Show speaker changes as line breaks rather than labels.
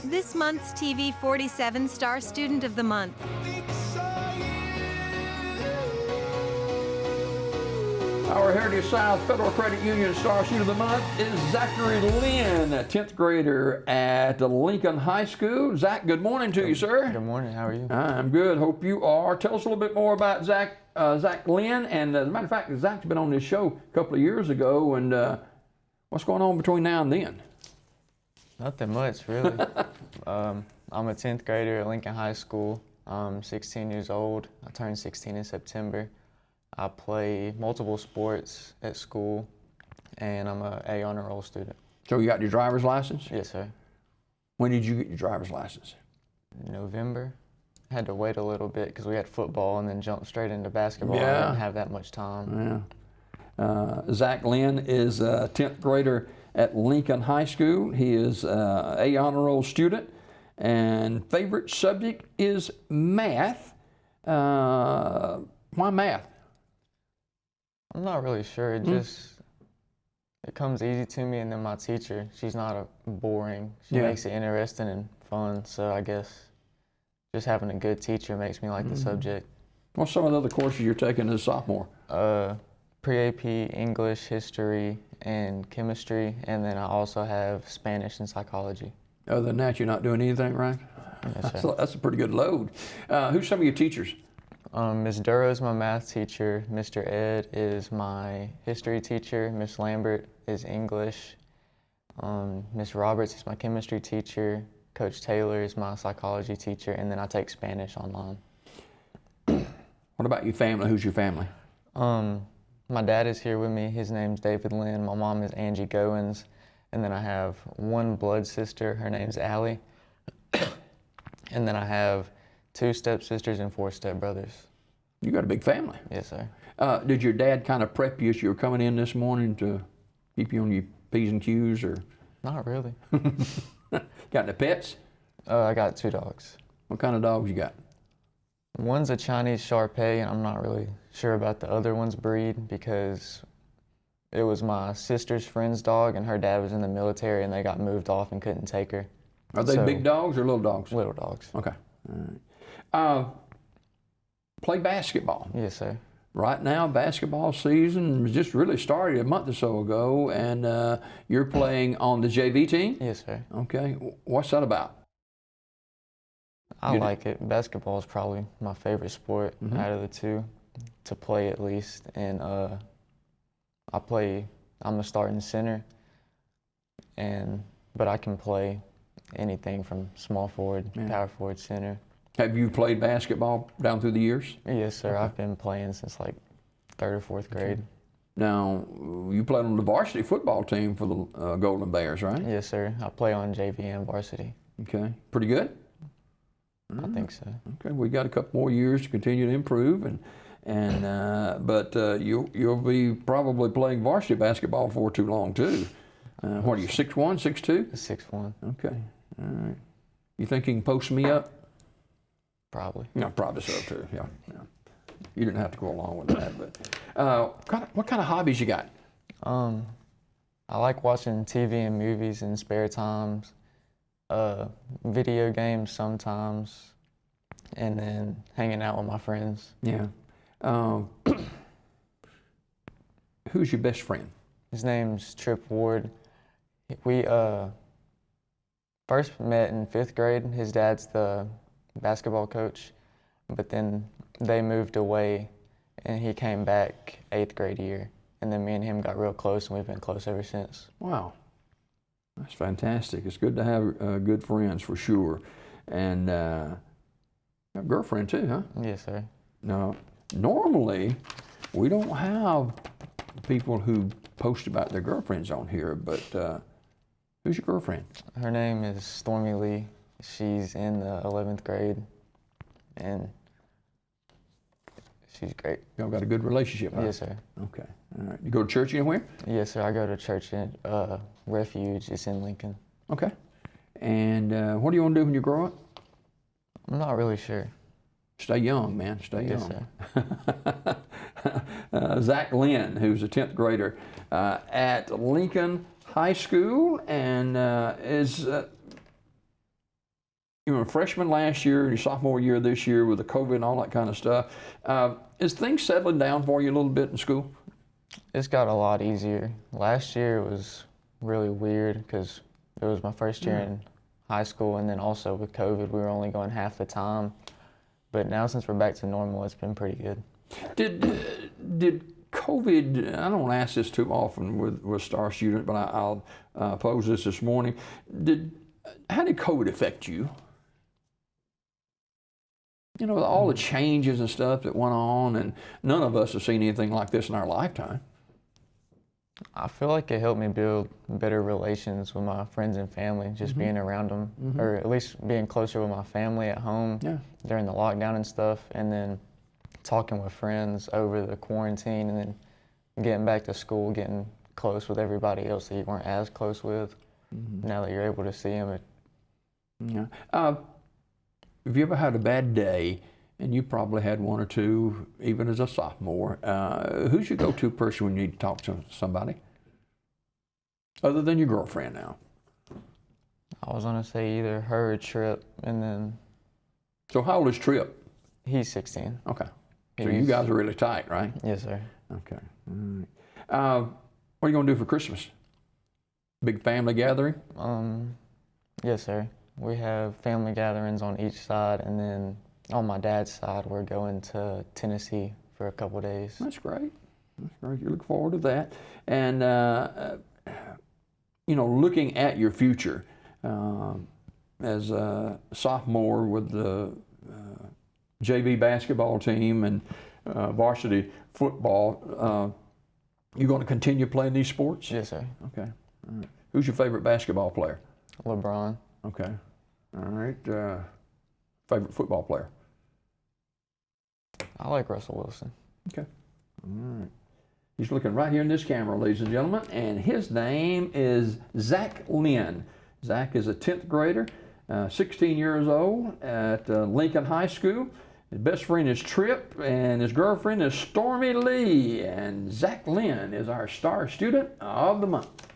this month's TV 47 Star Student of the Month.
Our Heritage South Federal Credit Union Star Student of the Month is Zachary Linn, a 10th grader at Lincoln High School. Zach, good morning to you, sir.
Good morning. How are you?
I'm good. Hope you are. Tell us a little bit more about Zach Linn. And as a matter of fact, Zach's been on this show a couple of years ago. And what's going on between now and then?
Nothing much, really. I'm a 10th grader at Lincoln High School. I'm 16 years old. I turned 16 in September. I play multiple sports at school, and I'm a A honor roll student.
So you got your driver's license?
Yes, sir.
When did you get your driver's license?
November. Had to wait a little bit because we had football and then jumped straight into basketball.
Yeah.
I didn't have that much time.
Yeah. Zach Linn is a 10th grader at Lincoln High School. He is A honor roll student, and favorite subject is math. Why math?
I'm not really sure. It comes easy to me, and then my teacher, she's not boring. She makes it interesting and fun, so I guess just having a good teacher makes me like the subject.
What's some of the other courses you're taking as a sophomore?
Pre-AP, English, history, and chemistry, and then I also have Spanish and psychology.
Other than that, you're not doing anything, right?
Yes, sir.
That's a pretty good load. Who's some of your teachers?
Ms. Duro is my math teacher. Mr. Ed is my history teacher. Miss Lambert is English. Miss Roberts is my chemistry teacher. Coach Taylor is my psychology teacher, and then I take Spanish online.
What about your family? Who's your family?
My dad is here with me. His name's David Linn. My mom is Angie Goins. And then I have one blood sister. Her name's Allie. And then I have 2 stepsisters and 4 stepbrothers.
You got a big family.
Yes, sir.
Did your dad kind of prep you as you were coming in this morning to keep you on your P's and Q's, or?
Not really.
Got any pets?
I got 2 dogs.
What kind of dogs you got?
One's a Chinese Shar-Pei, and I'm not really sure about the other one's breed because it was my sister's friend's dog, and her dad was in the military, and they got moved off and couldn't take her.
Are they big dogs or little dogs?
Little dogs.
Okay. All right. Play basketball.
Yes, sir.
Right now, basketball season just really started a month or so ago, and you're playing on the JV team?
Yes, sir.
Okay. What's that about?
I like it. Basketball is probably my favorite sport out of the 2 to play, at least. And I'm a starting center, but I can play anything from small forward, power forward, center.
Have you played basketball down through the years?
Yes, sir. Okay. I've been playing since like 3rd or 4th grade.
Now, you played on the varsity football team for the Golden Bears, right?
Yes, sir. I play on JV and varsity.
Okay. Pretty good?
I think so.
Okay. We got a couple more years to continue to improve, but you'll be probably playing varsity basketball before too long too. What are you, 6'1", 6'2"?
6'1".
Okay. All right. You think you can post me up?
Probably.
Yeah, probably so too. Yeah. You didn't have to go along with that, but what kind of hobbies you got?
I like watching TV and movies in spare times, video games sometimes, and then hanging out with my friends.
Yeah. Who's your best friend?
His name's Trip Ward. We first met in 5th grade. His dad's the basketball coach, but then they moved away, and he came back 8th grade year, and then me and him got real close, and we've been close ever since.
Wow, that's fantastic. It's good to have good friends for sure, and a girlfriend too, huh?
Yes, sir.
No, normally we don't have people who post about their girlfriends on here, but who's your girlfriend?
Her name is Stormy Lee. She's in the 11th grade, and she's great.
Y'all got a good relationship, huh?
Yes, sir.
Okay, all right. You go to church anywhere?
Yes, sir. I go to church in Refuge. It's in Lincoln.
Okay. And what do you want to do when you grow up?
I'm not really sure.
Stay young, man. Stay
Yes,
young. Zach Linn, who's a 10th grader at Lincoln High School, and is you were a freshman last year and your sophomore year this year with the COVID and all that kind of stuff. Is things settling down for you a little bit in school?
It's got a lot easier. Last year was really weird because it was my first year in high school, and then also with COVID, we were only going half the time. But now since we're back to normal, it's been pretty good.
Did COVID, I don't ask this too often with Star Student, but I'll pose this morning. How did COVID affect you? You know, all the changes and stuff that went on, and none of us have seen anything like this in our lifetime.
I feel like it helped me build better relations with my friends and family, just being around them, or at least being closer with my family at home during the lockdown and stuff, and then talking with friends over the quarantine, and then getting back to school, getting close with everybody else that you weren't as close with. Now that you're able to see them.
Have you ever had a bad day, and you probably had one or two, even as a sophomore? Who's your go-to person when you need to talk to somebody? Other than your girlfriend now.
I was gonna say either her or Trip, and then.
So how old is Trip?
He's 16.
Okay. So you guys are really tight, right?
Yes, sir.
Okay. All right. What are you gonna do for Christmas? Big family gathering?
Yes, sir. We have family gatherings on each side, and then on my dad's side, we're going to Tennessee for a couple days.
That's great. That's great. You look forward to that. And, you know, looking at your future as a sophomore with the JV basketball team and varsity football, you going to continue playing these sports?
Yes, sir.
Okay. All right. Who's your favorite basketball player?
LeBron.
Okay. All right. Favorite football player?
I like Russell Wilson.
Okay. All right. He's looking right here in this camera, ladies and gentlemen, and his name is Zach Linn. Zach is a 10th grader, 16 years old at Lincoln High School. His best friend is Trip, and his girlfriend is Stormy Lee. And Zach Linn is our Star Student of the Month.